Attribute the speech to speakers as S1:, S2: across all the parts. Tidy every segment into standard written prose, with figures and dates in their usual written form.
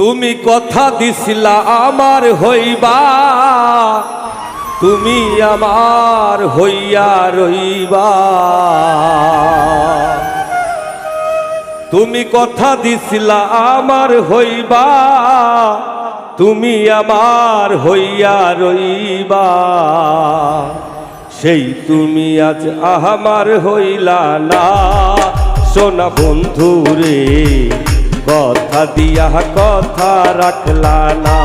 S1: তুমি কথা দিছিলা আমার হইবা, তুমি আমার হইয়া রইবা। তুমি কথা দিছিলা আমার হইবা, তুমি আমার হইয়া রইবা। সেই তুমি আজ আমার হইলা না। সোনা বন্ধু রে কথা দিয়া কথা রাখলা না।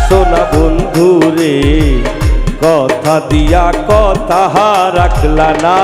S1: সোনা বন্ধু রে কথা দিয়া কথা রাখলা না।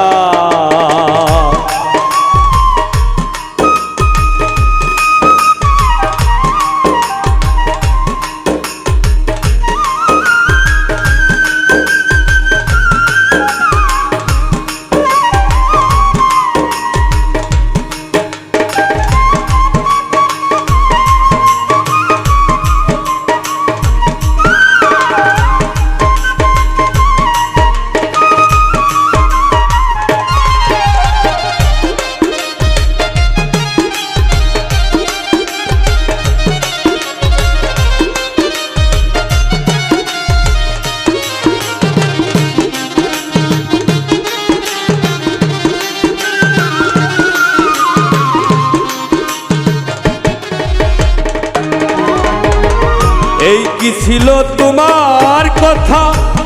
S1: এই কি ছিল তোমার কথা,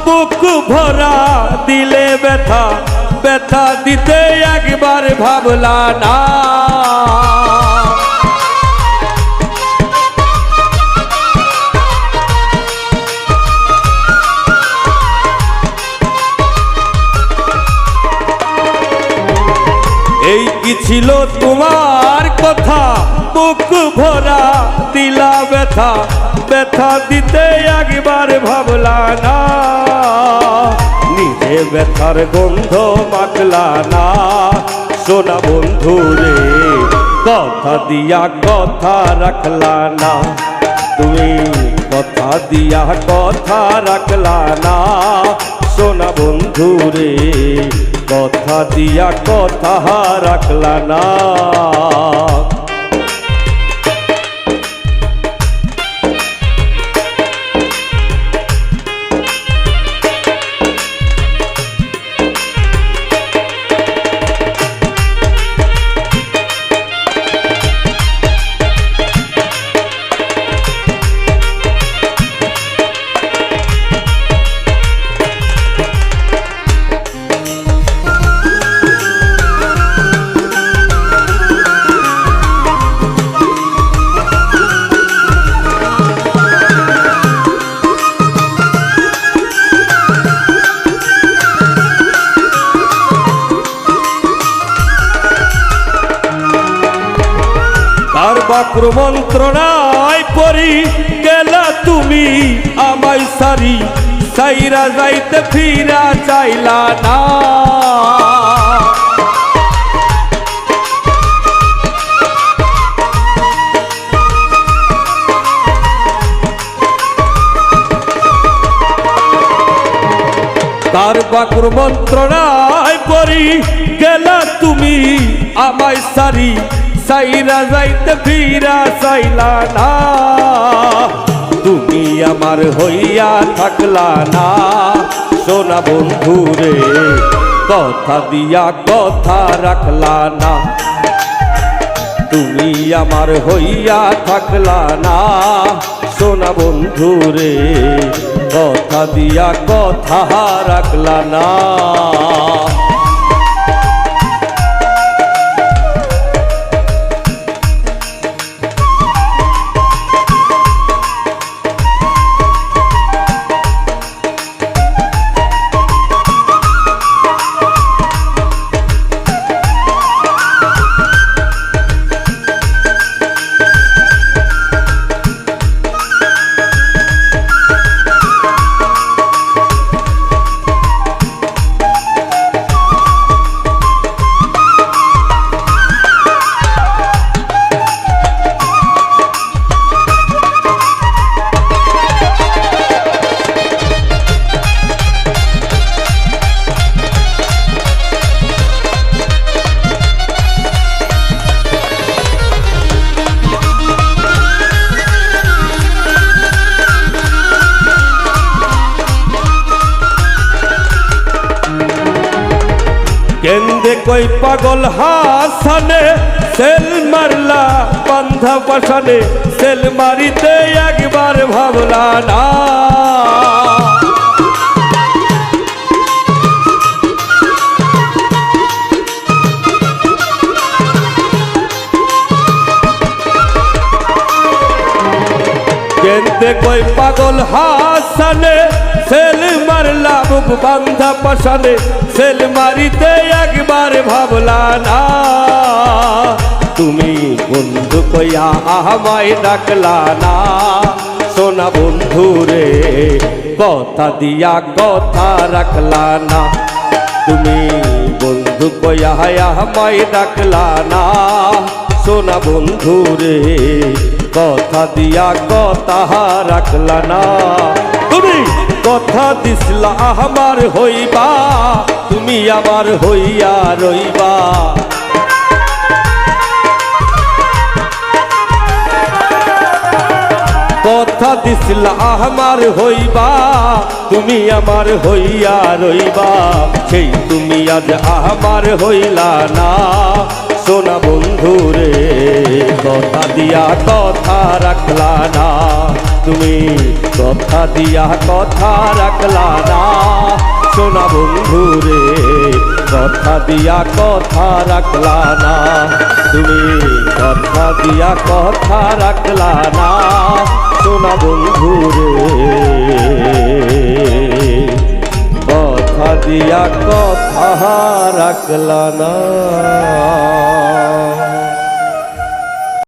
S1: বুক ভরা দিলে ব্যথা, ব্যথা দিতে একবার ভাবলা না। এই কি ছিল তোমার কথা, বুক ভরা দিলা ব্যথা, ব্যথা দিতে একবার ভাবলা না। নিজে ব্যথার গন্ধ মাখলা না। সোনা বন্ধু রে কথা দিয়া কথা রাখলা না। তুমি কথা দিয়া কথা রাখলা না। সোনা বন্ধু রে কথা দিয়া কথা রাখলা না। বাক্র মন্ত্রণায় পড়ি গেলা তুমি আমায় সারি, সাইরা যাইতে ফিরা চাইলা না। তার বাক্র মন্ত্রণায় পড়ি গেলা তুমি আমায় সারি, সাইরা যাইতে ফিরা চাইলা না। তুমি আমার হইয়া থাকলা না। সোনা বন্ধু রে কথা দিয়া কথা রাখলা না। তুমি আমার হইয়া থাকলা না। সোনা বন্ধু রে কথা দিয়া কথা রাখলা না। কই পাগল হাসানে সেল মারলা বান্ধা পাশানে সেল মারিতে একবার ভাবলা না কেনতে কই পাগল হাসানে সেল মারলা বুক বান্ধা পাশানে সেল মারিতে একবার ভাবলা না তুমি বন্ধু কইয়া আমায় ডাকলা না সোনা বন্ধু রে কথা দিয়া কথা রাখলা না তুমি বন্ধু কইয়া আমায় ডাকলা না সোনা বন্ধু রে কথা দিয়া কথা রাখলা না তুমি কথা দিসলা আমার হইবা তুমি আমার হইয়া রইবা কথা দিসলা আমার হইবা তুমি আমার হইয়া রইবা সেই তুমি আজ আমার হইলা না সোনা বন্ধু রে কথা দিয়া কথা রাখলা না তুমি কথা দিয়া কথা রাখলা না সোনা বন্ধু রে কথা দিয়া কথা রাখলা না তুমি কথা দিয়া কথা রাখলা না সোনা বন্ধু রে কথা দিয়া কথা রাখলা না